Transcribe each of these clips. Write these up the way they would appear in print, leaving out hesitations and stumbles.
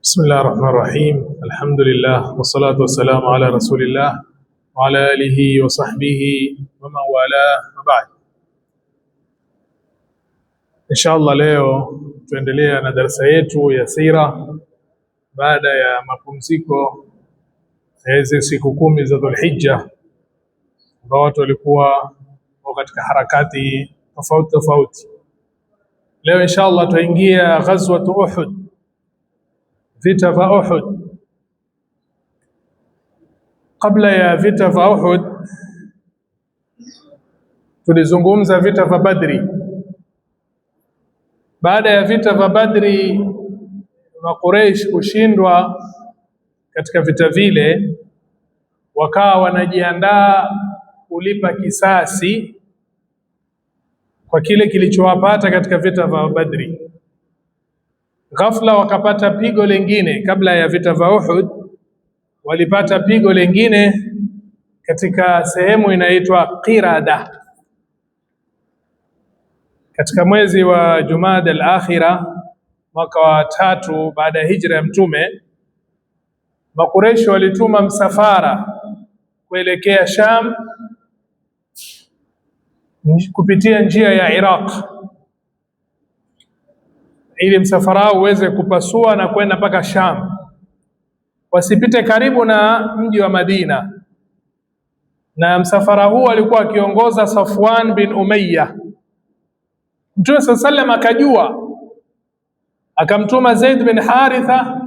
بسم الله الرحمن الرحيم. الحمد لله والصلاة والسلام على رسول الله وعلى آله وصحبه ومن والاه وبعد. Inshallah leo tuendelea na darasa yetu ya sira baada ya mapumziko hizi siku 10 za Dhulhijja, ambao watu walikuwa katika harakati tofauti. Leo inshallah tuingia ghazwat Uhud, vita vya Uhud. Kabla ya vita vya Uhud tulizungumza vita vya Badri. Baada ya vita vya Badri wa Quraysh kushindwa katika vita vile, wakawa wanajiandaa kulipa kisasi kwa kile kilichowapata katika vita vya Badri. Ghafla wakapata pigo lingine. Kabla ya vita vya Uhud walipata pigo lingine katika sehemu inaitwa Qirada, katika mwezi wa Jumada al-Akhira, mwaka wa 3 baada ya hijra ya Mtume. Makureshi walituma msafara kuelekea Sham kupitia njia ya Iraq, ili msafara uweze kupasua na kwenda mpaka Sham, wasipite karibu na mji wa Madina. Na msafara huu alikuwa akiongoza Safwan bin Umayya. Mtume sallallahu akajua, akamtuma Zaid bin Haritha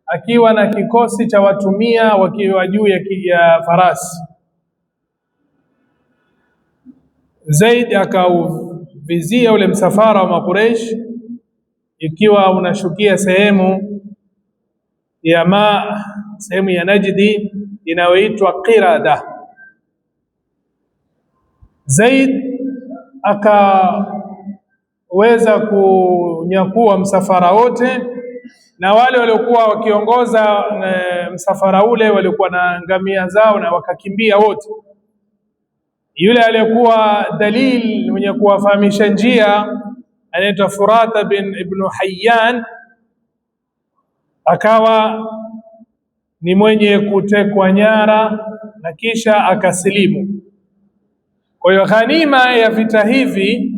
akiwa na kikosi cha watu 100 wakiwa juu ya farasi. Zaid akauvizia ule msafara wa Makureish ikiwa unashukia sehemu ya Najdi inayoitwa Qirada. Zaid akaweza kunyakua msafara wote, na wale waliokuwa wakiongoza msafara ule walikuwa na ngamia zao na wakakimbia wote. Yule aliyekuwa dalil mwenye kuwafahamisha njia anaitwa Furata ibn Hayyan, akawa ni mwenye kutekwa nyara na kisha akasilimu. Kwa hiyo ghanima ya vita hivi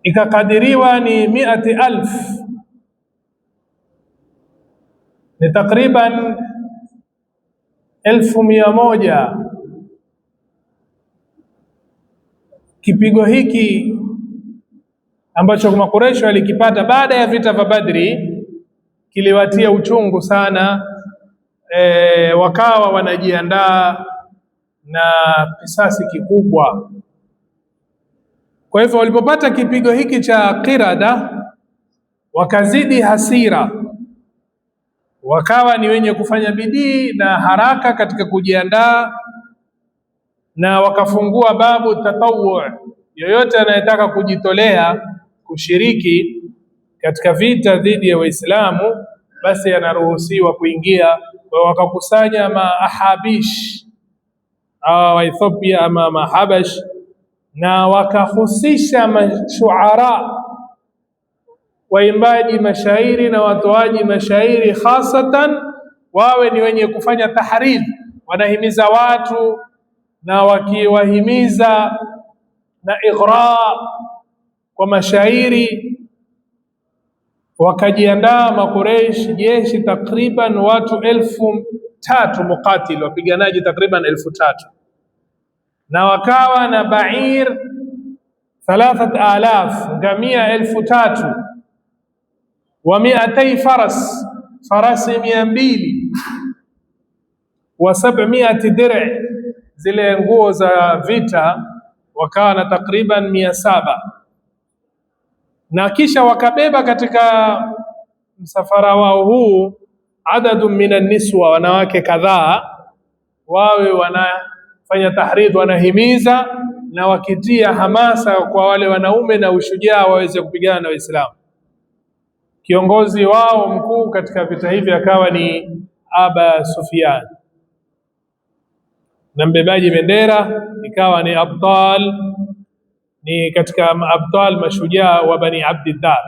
ikakadiriwa ni 100,000, ni takriban 1,100. Kipigo hiki ambacho Makureishi walikipata baada ya vita vya Badri kiliwatia uchungu sana. Wakawa wanajiandaa na kisasi kikubwa. Kwa hivyo walipopata kipigo hiki cha Qirada, wakazidi hasira, wakawa ni wenye kufanya bidii na haraka katika kujiandaa, na wakafungua babu tatawwu. Yoyote anayetaka kujitolea kushiriki katika vita dhidi ya Waislamu basi anaruhusiwa kuingia. Kwa wakakusanya maahabish wa Ethiopia ama mahabash, na wakahusisha mashuara, waimbaji mashairi na watoaji mashairi, hasatan wawe ni wenye kufanya tahrid, wanahimiza watu na wakiwahimiza na ighra kwa mashairi. Wakajiandaa Makureish jeshi takriban watu 3,000 muqatil, wapiganaji takriban 3,000, na wakawa na ba'ir 3,000, ngamia 3,000, wa 200 faras, farasi 200, wa 700 dir'i, zile nguo za vita, wakawa na takriban 700. Na kisha wakabeba katika msafara wao huu adadu minan niswa, wanawake kadhaa, wawe wanafanya tahridh, wanahimiza na wakitia hamasa kwa wale wanaume na ushujaa waweze kupigana na Waislamu. Kiongozi wao mkuu katika vita hivi akawa ni Aba Sufyan, na mbebaji bendera ikawa ni Abdal, ni katika abdal mashujaa wa Bani Abdiddar.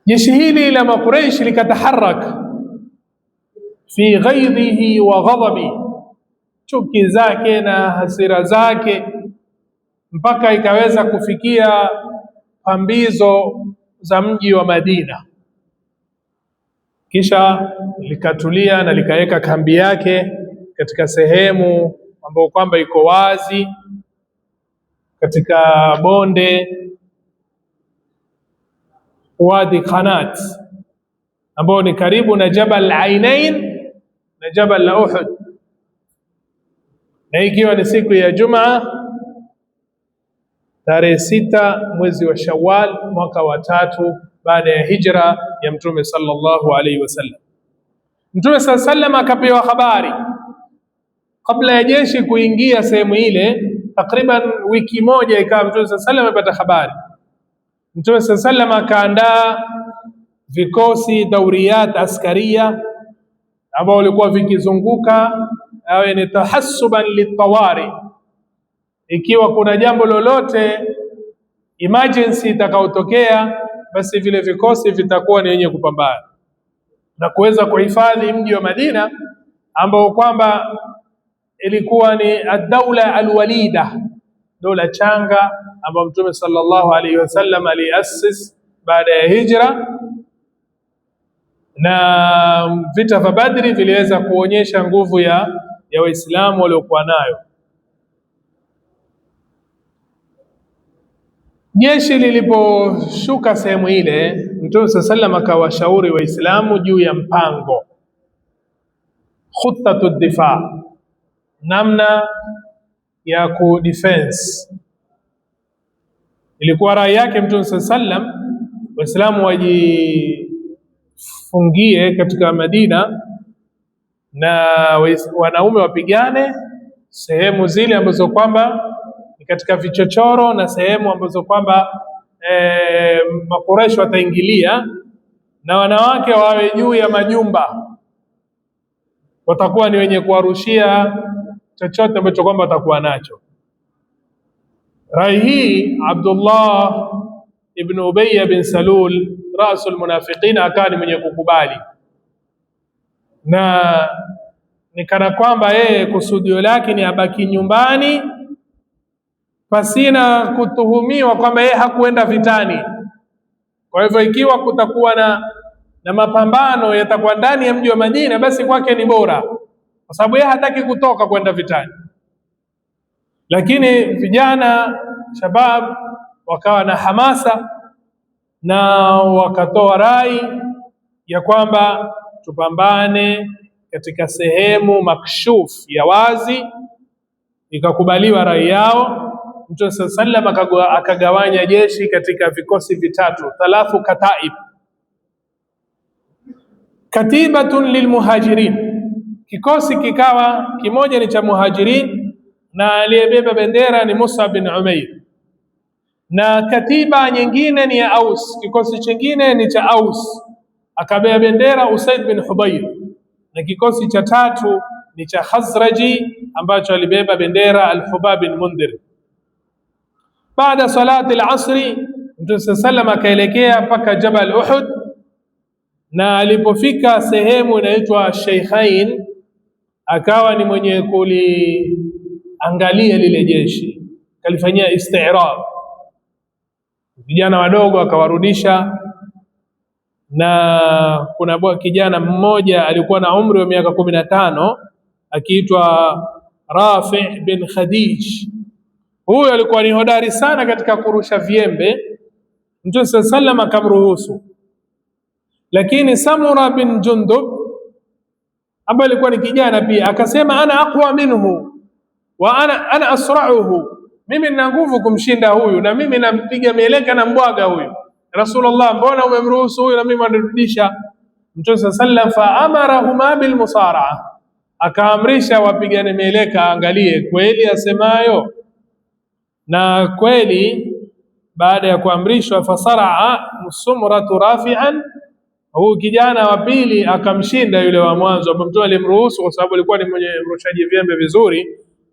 Jeshi hili la Makuraish likataharaka fi ghaidhihi wa ghadabi, chuki zake na hasira zake, mpaka ikaweza kufikia pambizo za mji wa Madina. Kisha likatulia na likaweka kambi yake katika sehemu ambayo kwamba iko wazi katika bonde Wadi Qanat, ambao ni karibu na Jabal Ainain na Jabal la Uhud, na ikiwa ni siku ya Jumaa tarehe 6 mwezi wa Shawwal mwaka wa 3 baada ya hijra ya Mtume sallallahu alaihi wasallam. Mtume sallallahu alaihi wasallam akapewa habari kabla ya jeshi kuingia sehemu ile, takriban wiki moja ikawa Mtume sallallahu alaihi wasallam amepata habari. Mtume sallallahu alaihi wasallam akaandaa vikosi dauriyat askaria ambao walikuwa vikizunguka awe ni tahassuban litawari, ikiwa kuna jambo lolote emergency itakaotokea, basi vile vikosi vitakuwa ni wenye kupambana na kuweza kuhifadhi mji wa Madina ambao kwamba ilikuwa ni ad-daula al-walida, dola changa ambayo Mtume sallallahu alaihi wasallam aliassis baada ya hijra, na vita vya Badri viliweza kuonyesha nguvu ya Waislamu waliokuwa nayo. Jeshi liliposhuka sehemu ile, Mtume sallallahu akawashauri Waislamu juu ya mpango khutatu difa, namna ya kudefense. Ilikuwa rai yake Mtume sallallahu Waislamu wajifungie katika Madina na wanaume wapigane sehemu zile ambazo kwamba katika vichochoro na sehemu ambazo kwamba Makuraish wataingilia, na wanawake wawe juu ya majumba, watakuwa ni wenye kuwarushia chochote ambacho kwamba watakuwa nacho. Rai hii Abdullah ibn Ubay bin Salul rasul munafiqin akawa ni mwenye kukubali, na ni kana kwamba yeye kusudio lake ni abaki nyumbani pasina kutuhumiwa kwamba yeye hakuenda vitani. Kwa hivyo ikiwa kutakuwa na mapambano yatakuwa ndani ya mji wa Madina, basi kwake ni bora, kwa sababu yeye hataki kutoka kwenda vitani. Lakini vijana shabab wakawa na hamasa na wakatoa rai ya kwamba tupambane katika sehemu makshuf ya wazi. Ikakubaliwa rai yao. Mtume sallallahu alaihi wasallam akagawanya jeshi katika vikosi vitatu, 3 kataib. Katibatun lilmuhajirin, kikosi kikawa kimoja ni cha muhajirin na aliyebeba bendera ni Musa bin Umair, na katiba nyingine ni ya Aus, kikosi kingine ni cha Aus akabeba bendera Usaid bin Hudayr, na kikosi cha tatu ni cha Khazraji ambacho alibeba bendera Al-Hubab bin Mundhir. Baada salati al-asri Mtume sallam akaelekea mpaka Jabal Uhud, na alipofika sehemu inaitwa Sheikhain akawa ni mwenye kuliangalia lile jeshi, kalifanyia isti'rab. Vijana wadogo akawarudisha, na kuna kijana mmoja alikuwa na umri wa miaka 15 akiitwa Rafi' bin Khadij. Huyo alikuwa ni hodari sana katika kurusha viembe. Mtume sallam akamruhusu, lakini Samura bin Jundub ambaye alikuwa ni kijana pia akasema, ana aqwa minhu wa ana asra'uhu, mimi nina nguvu kumshinda huyu na mimi nampiga mieleka na mbwaga huyu. Rasulullah, mbona umemruhusu huyu na mimi anirudisha? Mtume sallam fa amarahuma bil musara'a, akaamrisha wapigane mieleka, angalie kweli asemayo. Na kweli baada ya kuamrishwa, fasaraa Sumratu rafi'an, huyu kijana wa pili akamshinda yule wa mwanzo ambaye Mtume alimruhusu kwa sababu alikuwa ni mwenye mrushaji viembe vizuri.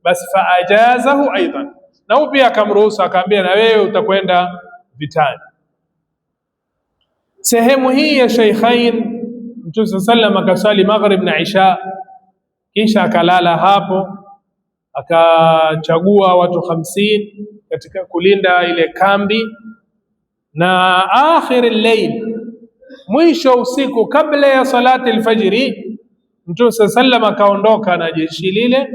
Basi faajazahu aidan, na huyu pia akamruhusu, akamwambia na wewe utakwenda vitani. Sehemu hii ya Sheikhain Mtume sallam akasali maghrib na isha, kisha akalala hapo, akachagua watu 50 katika kulinda ile kambi. Na akhir al-layl, mwisho usiku kabla ya salati al-fajri, Mtume sallam akaondoka na jeshi lile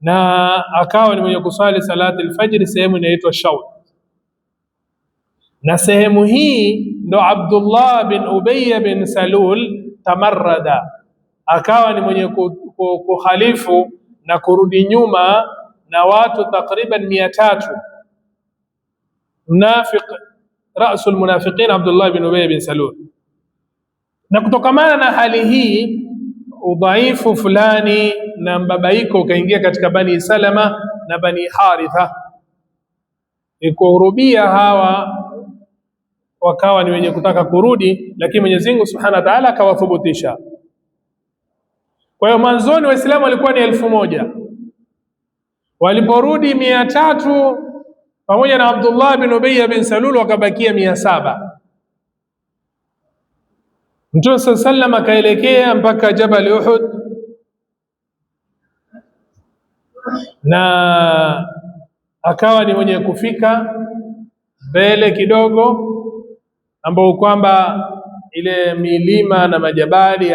na akawa ni mwenye kusali salati al-fajri sehemu inaitwa Shaut. Na sehemu hii ndo Abdullah bin Ubay bin Salul tamarrada, akawa ni mwenye kukhalifu na kurudi nyuma na watu takriban 300. Munafiq rasul munafiqin Abdullah bin Ubay bin Salul. Na kutokamana na hali hii, udhaifu fulani na mbabaiko ukaingia katika Bani Salama na Bani Haritha, ikuhurubia hawa wakawa ni wenye kutaka kurudi, lakini Mwenyezi Mungu Subhanahu wa Ta'ala akawathubutisha. Kwa hiyo mwanzoni Waislamu walikuwa ni 1000, waliporudi 300 pamoja na Abdullah bin Ubay bin Salul wakabakia 700. Mtume sallam akaelekea mpaka Jabal Uhud, na akawa ni mwenye kufika mbele kidogo, ambao kwamba ile milima na majabali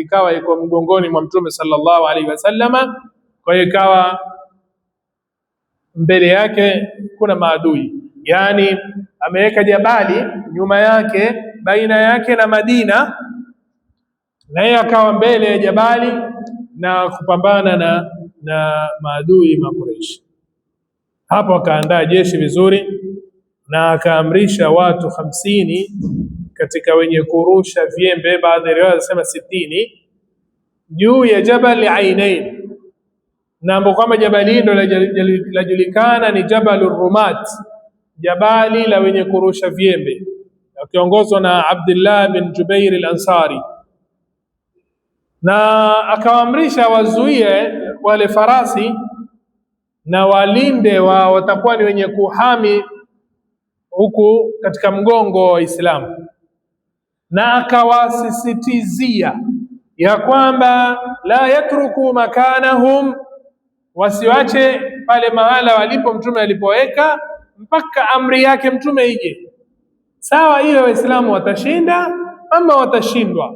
ikawa iko mgongoni mwa Mtume sallallahu alaihi wasallama. Kwa hiyo ikawa mbele yake kuna maadui, yani ameweka jabali nyuma yake baina yake na Madina, na yeye akawa mbele ya jabali na kupambana na maadui Makuraishi. Hapo akaandaa jeshi vizuri na akaamrisha watu 50 katika wenye kurusha vyembe, baadhi ya riwaya zinasema 60, juu ya Jabal Ainain, na ambapo kama jabali hilo lajulikana ni Jabalur Rumat, jabali la wenye kurusha vyembe, akiongozwa na Abdullah bin Jubair al-Ansari. Na akawaamrisha wazuie wale farasi na walinde watakuwa ni wenye kuhami huku katika mgongo wa Waislamu, na akawasisitizia ya kwamba la yatruku makanahum, wasiwache pale mahala walipo Mtume alipoweka mpaka amri yake Mtume ije. Sawa, ile Waislamu watashinda ama watashindwa.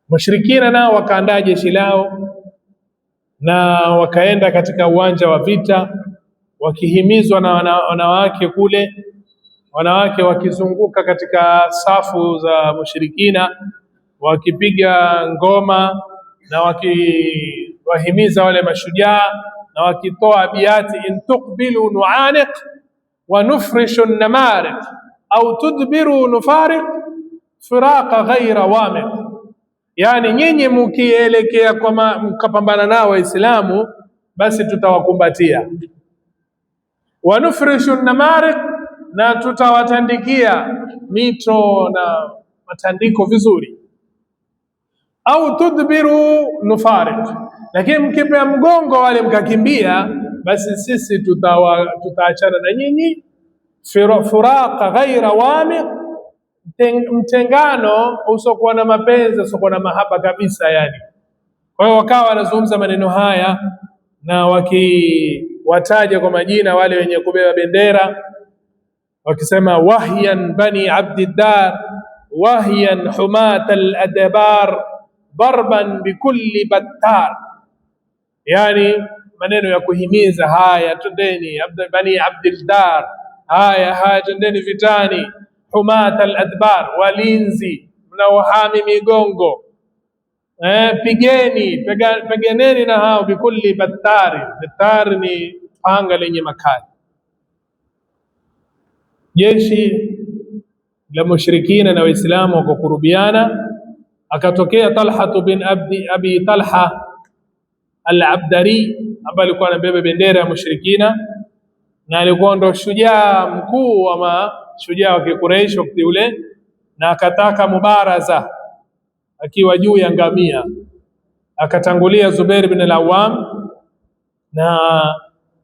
Mushrikina nao wakaandaa jeshi lao na wakaenda katika uwanja wa vita, wakihimizwa na wanawake kule, wanawake wakizunguka katika safu za mushrikina wakipiga ngoma na wakiwahimiza wale mashujaa na wakitoa abiyati, in tuqbilu nu'aniq wa nufrishu namariq au tudbiru nufariq firaqa ghaira wamiq, yani nyinyi mkielekea kwa mkapambana nao Waislamu basi tutawakumbatia, wa nufrishu namariq, na tutawatandikia mito na matandiko vizuri, au tudbiru nufariq, lakini mkipa mgongo wale mkakimbia, basi sisi tutaachana na nyinyi. Firaqa ghaira wamiq, mtengano usiokuwa na mapenzi, usiokuwa na mahaba kabisa yani. Kwa hiyo wakawa wanazungumza maneno haya na wakiwataja kwa majina wale wenye kubeba bendera, wakisema wahyan bani abdiddar, wahyan humat al-adbar, darban bikulli battar, yani maneno ya kuhimiza, haya twendeni bani abdiddar, haya twendeni vitani, humat al-adbar, walinzi mnaohami migongo, piganeni na hao, bikulli battari, battar ni panga lenye makali. Jeshi la mushrikina na Waislamu wakakurubiana, akatokea Talha bin Abi Talha al-Abdari ambaye alikuwa anabeba bendera ya mushrikina na alikuwa ndo shujaa mkuu wa mashujaa wa Quraysh wakati ule, na akataka mubaraza akiwa juu ya ngamia. Akatangulia Zubair bin al-Awwam, na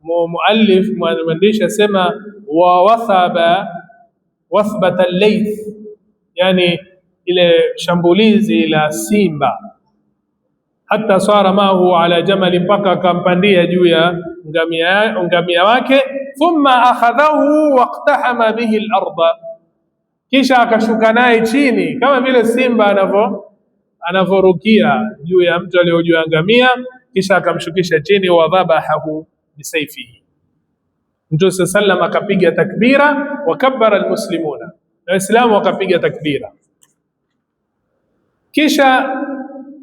muallif mwandishi asema wa wathaba wathbata al-layth, yani ile shambulizi la simba, hata swara mahu ala jamali, mpaka akampandia juu ya ngamia wake. Thumma akhadhahu waqtahama bihi al-ardha, kisha akashuka naye chini kama vile simba anavorukia juu ya mtu aliyojuu ya ngamia, kisha akamshukisha chini. Wa dhabahu bisayfihi, Mtume sallam akapiga takbira, wakabbara almuslimuna, na Waislamu wakapiga takbira. Kisha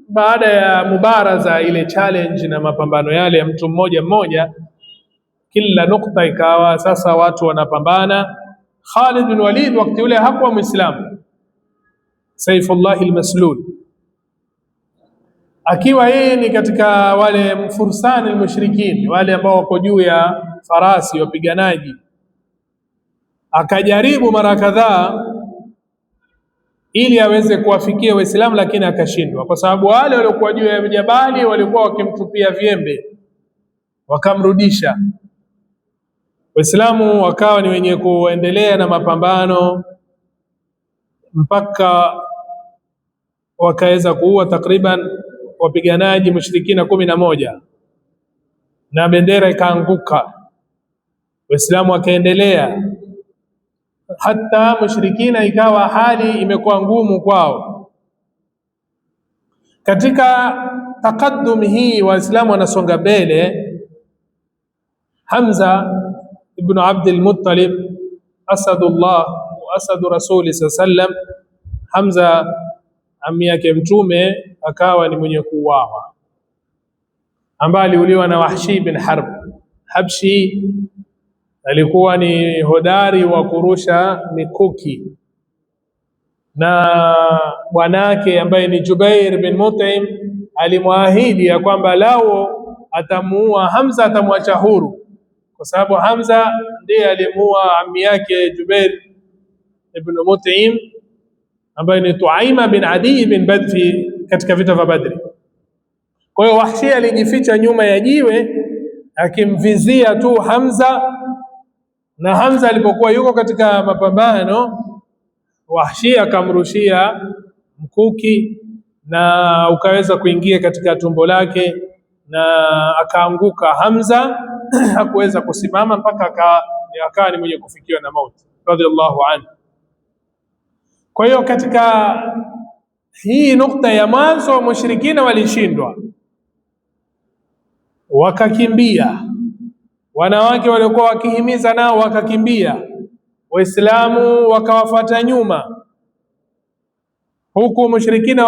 baada ya mubaraza ile challenge na mapambano yale ya mtu mmoja mmoja, kila nukta ikawa sasa watu wanapambana. Khalid bin Walid wakati ule hakuwa Muislamu, Saifullah al-Maslul, akiwa yeye ni katika wale mfursani al-mushrikin, wale ambao wako juu ya farasi wapiganaji. Akajaribu mara kadhaa ili aweze kuwafikia Waislamu, lakini akashindwa, kwa sababu wale waliokuwa juu ya jabali walikuwa wakimtupia vyembe, wakamrudisha. Waislamu wakawa ni wenye kuendelea na mapambano mpaka wakaweza kuua takriban wapiganaji mushrikina 11 na bendera ikaanguka. Waislamu wakaendelea hata mushrikina ikawa hali imekuwa ngumu kwao. Katika taqaddum hii Waislamu wanasonga mbele. Hamza ibn Abdul Muttalib, Asadullah wa asadu Rasuli sallam, Hamza ammi yake Mtume, akawa ni mwenye kuuawa, ambaye aliuliwa na Wahshi bin Harb. Habshi alikuwa ni hodari wa kurusha mikuki, na bwanake ambaye ni Jubair bin Mut'im alimwahidi ya kwamba lao atamuua Hamza atamwacha huru, kwa sababu Hamza ndiye alimuua ammi yake Jubair ibn Mut'im ambaye ni Tuaima bin Adi bin Badfi katika vita vya Badri. Kwa hiyo Wahshi alijificha nyuma ya jiwe akimvizia tu Hamza, na Hamza alipokuwa yuko katika mapambano, Wahshi akamrushia mkuki na ukaweza kuingia katika tumbo lake na akaanguka Hamza. Hakuweza kusimama mpaka akawa ni mwenye kufikiwa na mauti radhiallahu anhu. Kwa hiyo katika hii nukta ya mwanzo mushrikina walishindwa, wakakimbia. Wanawake waliokuwa wakihimiza nao wakakimbia, Waislamu wakawafuata nyuma, huku mushrikina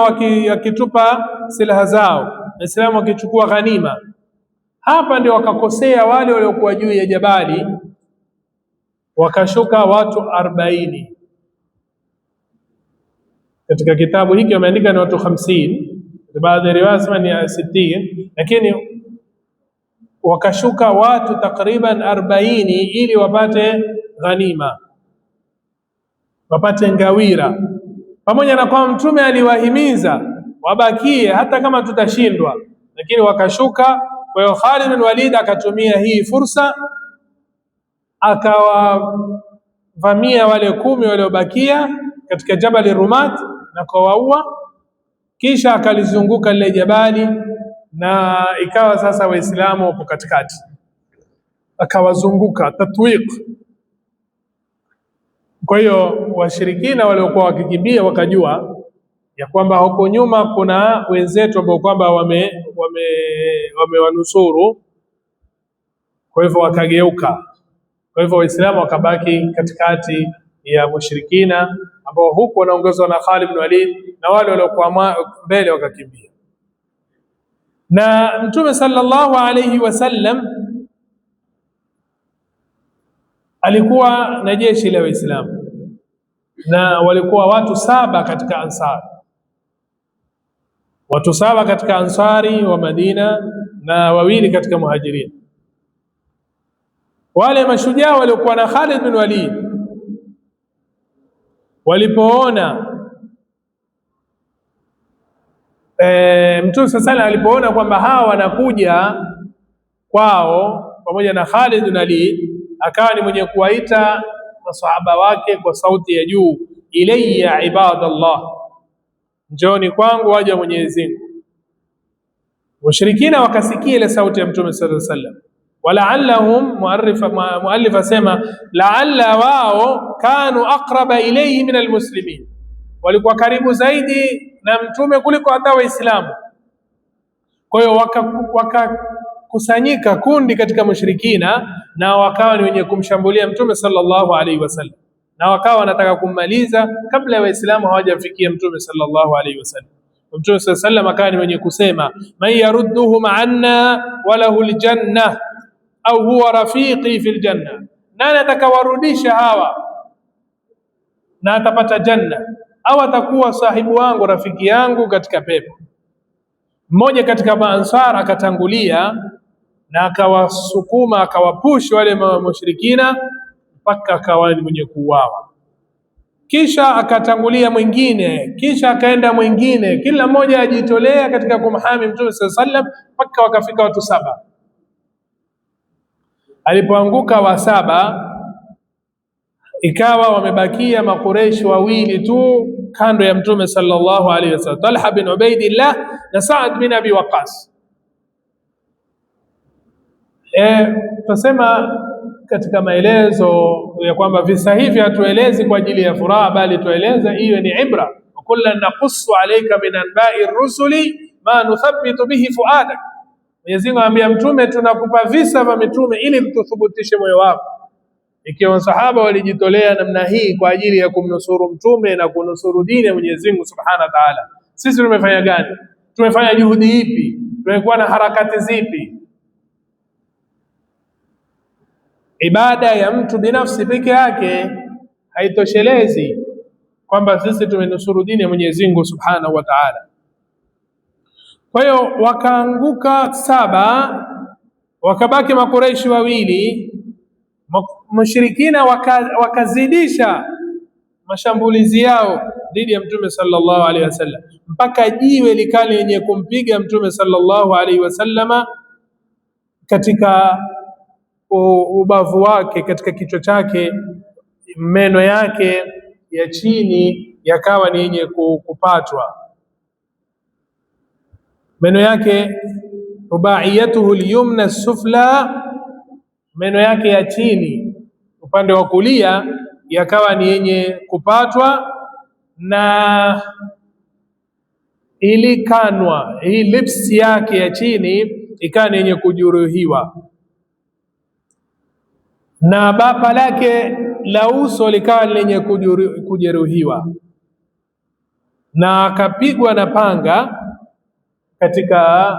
wakitupa silaha zao, Waislamu wakichukua ghanima. Hapa ndio wakakosea wale waliokuwa juu ya jabali, wakashuka watu 40. Katika kitabu hiki wameandika ni watu 50, baadhi ya riwaya sema ni 60, lakini wakashuka watu takriban 40 ili wapate ghanima, wapate ngawira, pamoja na kwamba Mtume aliwahimiza wabakie hata kama tutashindwa, lakini wakashuka. Kwa hiyo Khalid bin Walid akatumia hii fursa, akawavamia wale 10 waliobakia katika Jabal Rumat na kuwaua, kisha akalizunguka lile jabali, na ikawa sasa Waislamu wapo katikati, akawazunguka tatwiq. Kwa hiyo washirikina waliokuwa wakikimbia wakajua ya kwamba huko nyuma kuna wenzetu ambao kwamba wamewanusuru, kwa hivyo wakageuka. Kwa hivyo Waislamu wakabaki katikati ya mushrikina ambao huko wanaongozwa na Khalid bin Walid, na wale waliokuwa mbele wakakimbia. Na Mtume sallallahu alayhi wasallam alikuwa na jeshi la Waislamu, na walikuwa watu 7 katika Ansari, watu 7 katika Ansari wa Madina na 2 katika Muhajirin. Wale mashujaa waliokuwa na Khalid bin Walid walipoona Mtume sasa alipoona kwamba hawa wanakuja kwao pamoja na Khalid bin Walid, akawa ni mwenye kuwaita masahaba wake kwa sauti ya juu, ilayya ibadallah, njoni kwangu waja Mwenyezi Mungu. Mushrikina wakasikia ile sauti ya Mtume sallallahu alaihi wasallam, walaallahum, muallif asema laalla wao kanu aqraba ilayhi min almuslimin, walikuwa karibu zaidi na Mtume kuliko hata Waislamu. Kwa hiyo wakakusanyika kundi katika mushrikina na wakawa ni wenye kumshambulia Mtume sallallahu alaihi wasallam, na wakawa wanataka kummaliza kabla ya Waislamu hawajafikia Mtume sallallahu alaihi wasallam. Mtume sallallahu alaihi wasallam akawa ni wenye kusema, man yarudduhum anna walahu aljanna au huwa rafiqi fil janna, nani atakawarudisha hawa na atapata janna, au atakuwa sahibu wangu, rafiki yangu katika pepo. Mmoja katika maansar akatangulia na akawasukuma, akawapush wale mushrikina mpaka akawa ni mwenye kuuawa. Kisha akatangulia mwingine, kisha akaenda mwingine, kila mmoja ajitolea katika kumhami Mtume sallallahu alaihi wasallam mpaka wakafika watu 7. Alipoanguka wa 7, ikawa wamebakia makureishi wawili tu kando ya Mtume sallallahu alaihi wasallam, Talha bin Ubaidillah na Saad bin Abi Waqqas. Tusema katika maelezo ya kwamba visa hivi hatuelezi kwa ajili ya furaha, bali tueleza iwe ni ibra. Kullan naqussu alayka min anba'i rusuli ma nuthabbitu bihi fuadak. Mwenyezi Mungu anambia Mtume, tunakupa visa vya mitume ili mtuthubutishe moyo wako. Ikiwa masahaba walijitolea namna hii kwa ajili ya kumnusuru Mtume na kunusuru dini ya Mwenyezi Mungu Subhanahu wa Ta'ala, sisi tumefanya gani? Tumefanya juhudi ipi? Tumekuwa na harakati zipi? Ibada ya mtu binafsi peke yake haitoshelezi kwamba sisi tumenusuru dini ya Mwenyezi Mungu Subhanahu wa Ta'ala. Kwa hiyo wakaanguka 7, wakabaki makureishi wawili. Mushrikina wakazidisha mashambulizi yao dhidi ya Mtume sallallahu alaihi wasallam mpaka jiwe likali lenye kumpiga Mtume sallallahu alaihi wasallama katika ubavu wake, katika kichwa chake, meno yake ya chini yakawa ni yenye kupatwa. Meno yake rubaiyatuhu al-yumna sufla, meno yake ya chini upande wa kulia yakawa ni yenye kupatwa, na ili kanwa, hii lips yake ya chini ikawa ni yenye kujeruhiwa, na bapa lake la uso likawa lenye kujeruhiwa, na akapigwa na panga katika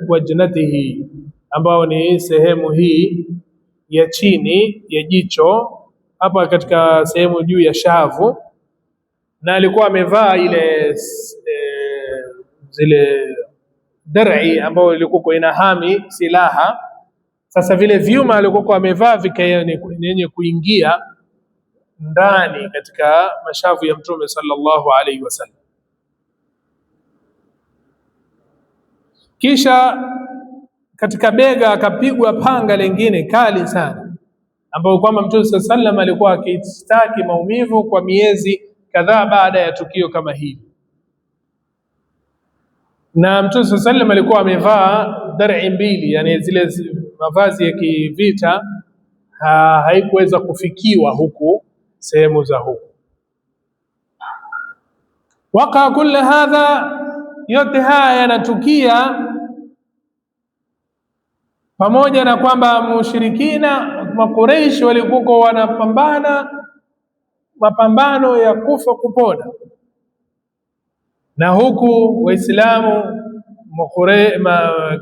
wajnatihi, ambao ni sehemu hii ya chini ya jicho, hapa katika sehemu juu ya shavu, na alikuwa amevaa ile zile dar'i ambayo ilikuwa inahami silaha. Sasa vile vyuma alikuwa amevaa vikayenye kuingia ndani katika mashavu ya Mtume sallallahu alaihi wasallam. Kisha katika bega akapigwa panga lingine kali sana, ambapo kwamba Mtume sallallahu alaihi wasallam alikuwa akistaki maumivu kwa miezi kadhaa baada ya tukio kama hili. Na Mtume sallallahu alaihi wasallam alikuwa amevaa dar'i mbili, yani zile mavazi ya kivita, haikuweza kufikiwa huku sehemu za huku. Waka kulli hadha, yote haya yanatukia pamoja na kwamba mushirikina Makuraishi walikuwa wanapambana mapambano ya kufa kupona, na huku Waislamu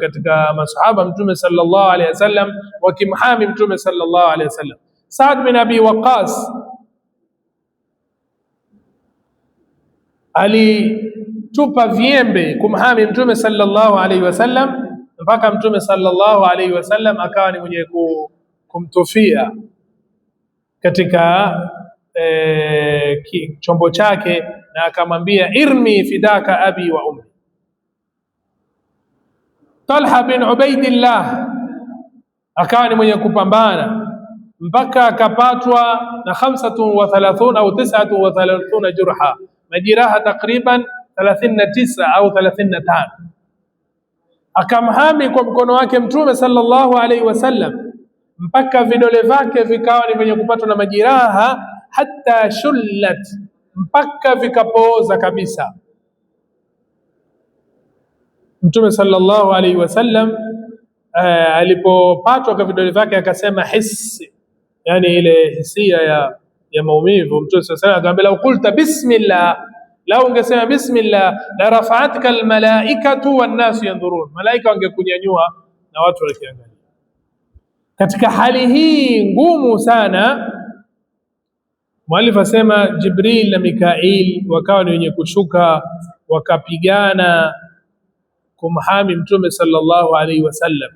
katika masahaba Mtume sallallahu alaihi wasallam wakimhami Mtume sallallahu alaihi wasallam. Saad bin Abi Waqqas alitupa viembe kumhami Mtume sallallahu alaihi wasallam mpaka Mtume sallallahu alaihi wasallam akawa ni mwenye kumtufia katika chombo chake, na akamwambia irmi fidaka abi wa ummi. Talha bin Ubaidillah akawa ni mwenye kupambana mpaka akapatwa na 35 au 39 jurha, majiraha takriban 39 au 35. Akamhami kwa mkono wake Mtume sallallahu alaihi wasallam mpaka vidole vyake vikawa ni vyenye kupatwa na majiraha, hatta shullat, mpaka vikapooza kabisa. Mtume sallallahu alaihi wasallam alipopatwa kwa vidole vyake akasema hisi, yani ile hisia ya maumivu. Mtume sallallahu alaihi wasallam akamwambia, lau qulta bismillah, lau ungesema bismillah la rafa'atka almalaikatu wan nas yanzurun, malaika wangekunyanyua na watu wakiangalia. Katika hali hii ngumu sana, mwalifu asema Jibril na Mikail wakawa ni wenye kushuka, wakapigana kumhami Mtume sallallahu alaihi wasallam,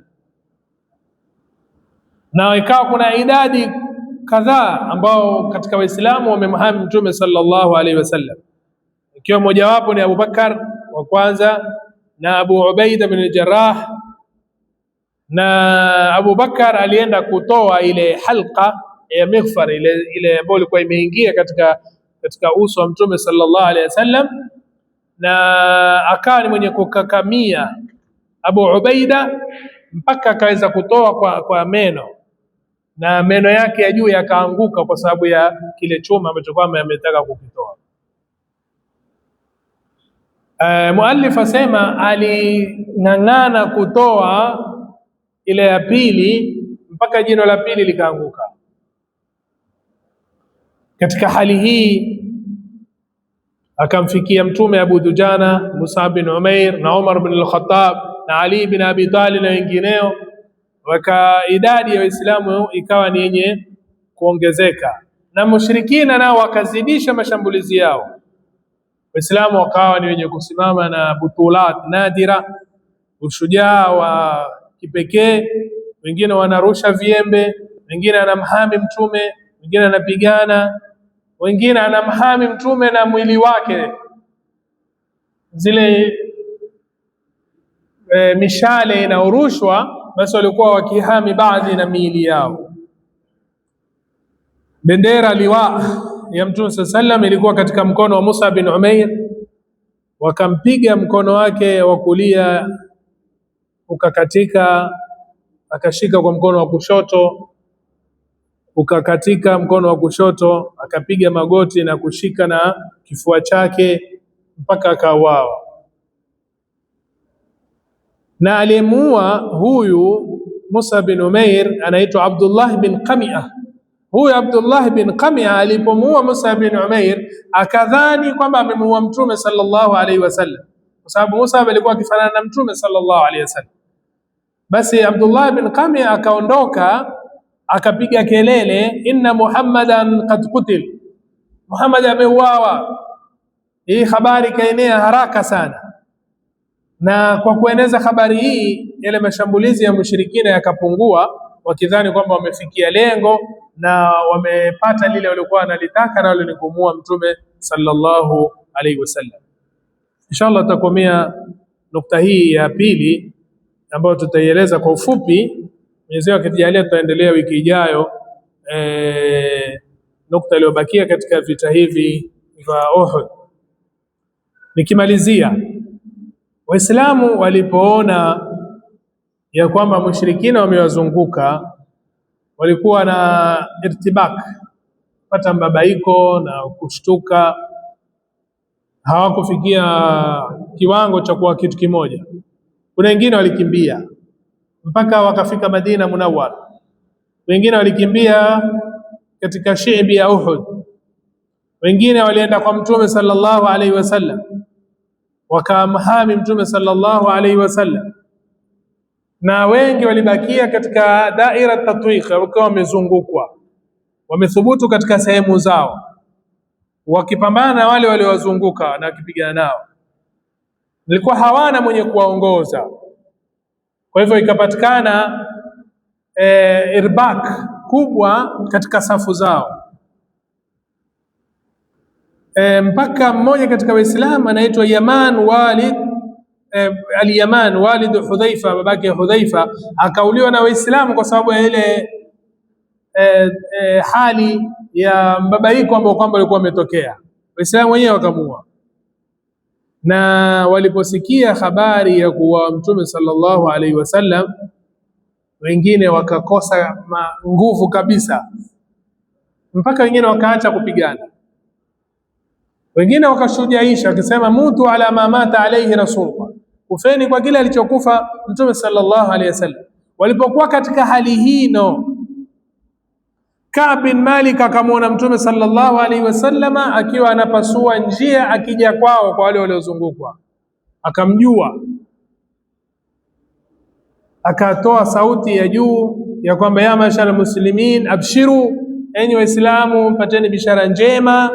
na ikawa kuna idadi kadhaa ambao katika Waislamu wamemhami Mtume sallallahu alaihi wasallam, ikiwa mojawapo ni Abu Bakar wa kwanza na Abu Ubaida bin Jarrah. Na Abu Bakar alienda kutoa ile halqa ya mighfar, ile ambayo ilikuwa imeingia katika uso wa Mtume sallallahu alaihi wasallam, na akawa ni mwenye kukakamia Abu Ubaida mpaka akaweza kutoa kwa meno, na meno yake ya juu yakaanguka kwa sababu ya kile chuma ambacho kwamba ametaka kukitoa. Muallif asema aling'ang'ana kutoa ile ya pili mpaka jino la pili likaanguka. Katika hali hii akamfikia Mtume Abu Dujana, Mus'ab bin Umair na Umar bin al-Khattab na Ali bin Abi Talib na wengineo, idadi ya Waislamu ikawa ni yenye kuongezeka, na mushrikina nao wakazidisha mashambulizi yao. Waislamu wakawa ni wenye kusimama na butulat nadira, ushujaa wa kipekee. Wengine wanarusha viembe, wengine anamhami Mtume, wengine anapigana, wengine anamhami Mtume na mwili wake, zile mishale inaorushwa, basi walikuwa wakihami baadhi na miili yao. Bendera liwa ya Mtume sallam ilikuwa katika mkono wa Mus'ab bin Umair, wakampiga mkono wake wa kulia ukakatika, akashika kwa mkono wa kushoto ukakatika, mkono wa kushoto akapiga magoti na kushika na kifua chake mpaka akauawa. Na aliyemuua huyu Mus'ab bin Umair anaitwa Abdullah bin Qami'ah. Huyu Abdullah bin Qami'ah alipomuua Mus'ab bin Umair akadhani kwamba amemuua Mtume sallallahu alaihi wasallam, kwa sababu Mus'ab alikuwa akifanana na Mtume sallallahu alaihi wasallam. Basi Abdullah bin Qami'ah akaondoka akapiga kelele, inna Muhammadan qad qutil, Muhammad ameuawa. Hii habari kaenea haraka sana, na kwa kueneza habari hii yale mashambulizi ya mushrikina yakapungua, wakidhani kwamba wamefikia lengo na wamepata lile walikuwa wanalitaka, na wale ni kumuua Mtume sallallahu alaihi wasallam. Inshallah tutakomea nukta hii ya pili ambayo tutaieleza kwa ufupi. Mwenyezi Mungu akitujalia tutaendelea wiki ijayo nukta iliyobakia katika vita hivi vya Uhud. Nikimalizia, Waislamu walipoona ya kwamba mushrikina wamewazunguka, walikuwa na irtibak, pata mbabaiko na kushtuka, hawakufikia kiwango cha kuwa kitu kimoja. Kuna wengine walikimbia mpaka wakafika Madina Munawwar, wengine walikimbia katika shiibi ya Uhud, wengine walienda kwa Mtume sallallahu alaihi wasallam wakamhami Mtume sallallahu alaihi wasallam, na wengi walibakia katika daira tatwiq, wakiwa wamezungukwa, wamethubutu katika sehemu zao, wakipambana na wale waliowazunguka na wakipigana nao. Nilikuwa hawana mwenye kuwaongoza, kwa hivyo ikapatikana irbak kubwa katika safu zao, mpaka mmoja katika Waislamu anaitwa Yaman Walid al-Yaman Walid Hudhaifa, babake Hudhaifa, akauliwa na Waislamu kwa sababu ya ile hali ya mbabaiko ambao kwamba walikuwa wametokea. Waislamu wenyewe wakamuua, na waliposikia habari ya kuwa Mtume sallallahu alaihi wasallam, wengine wakakosa nguvu kabisa, mpaka wengine wakaacha kupigana, wengine wakashujaisha wakisema mutu ala ma mata alaihi rasulullah, kufeni kwa kile alichokufa Mtume sallallahu alaihi wasallam. Walipokuwa katika hali hii Ka'b bin Malik akamwona Mtume sallallahu alaihi wasallam akiwa anapasua njia akija kwao, kwa wale waliozungukwa, akamjua, akatoa sauti ya juu ya kwamba ya mashara muslimin abshiru, enyi waislamu mpateni bishara njema,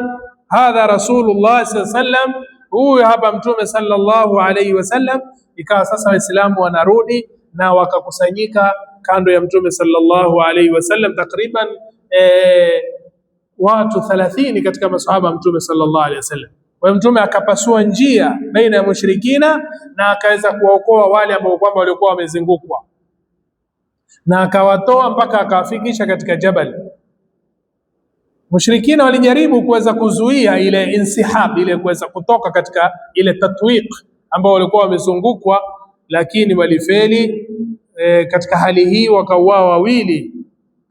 hadha rasulullah sallallahu alaihi wasallam, huyu hapa Mtume sallallahu alaihi wasallam. Ikawa sasa waislamu wanarudi na wakakusanyika kando ya Mtume sallallahu alaihi wasallam, takriban watu 30 katika masahaba Mtume sallallahu alaihi wasallam. Kwa Mtume akapasua njia baina ya mushrikina na akaweza kuwaokoa wale ambao kwamba walikuwa wamezungukwa, na akawatoa mpaka akawafikisha katika jabal. Mushrikina walijaribu kuweza kuzuia ile insihab, ile kuweza kutoka katika ile tatwiq ambao walikuwa wamezungukwa, lakini walifeli. Katika hali hii wakauawa wawili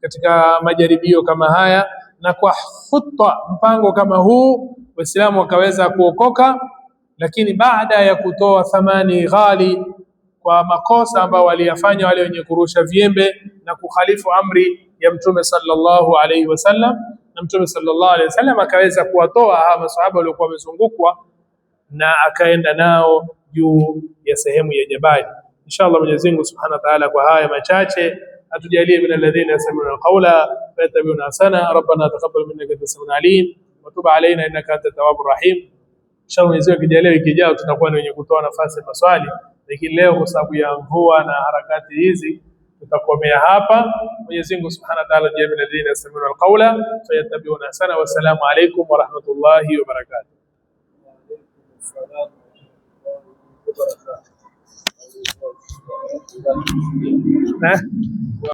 katika majaribio kama haya, na kwa khutwa mpango kama huu Waislamu wakaweza kuokoka. Lakini baada ya kutoa thamani ghali kwa makosa ambao waliyafanya wale wenye kurusha viembe na kukhalifu amri ya Mtume sallallahu alaihi wasallam, na Mtume sallallahu alaihi wasallam akaweza kuwatoa hawa maswahaba waliokuwa wamezungukwa na akaenda nao juu ya sehemu ya jabali. Inshallah Mwenyezi Mungu Subhanahu wa Ta'ala kwa haya machache atujalie min alladhina yastami'una alqawla fayattabi'una ahsana. Rabbana taqabbal minna innaka antas samiul alim wa tub alaina innaka antat tawwabur rahim. Inshallah Mwenyezi Mungu akijalia wiki ijayo tutakuwa ni wenye kutoa nafasi ya maswali, lakini leo kwa sababu ya mvua na harakati hizi tutakomea hapa. Mwenyezi Mungu Subhanahu wa Ta'ala ajalie min alladhina yastami'una alqawla fayattabi'una ahsana. Wassalamu alaykum wa rahmatullahi wa barakatuh. Nah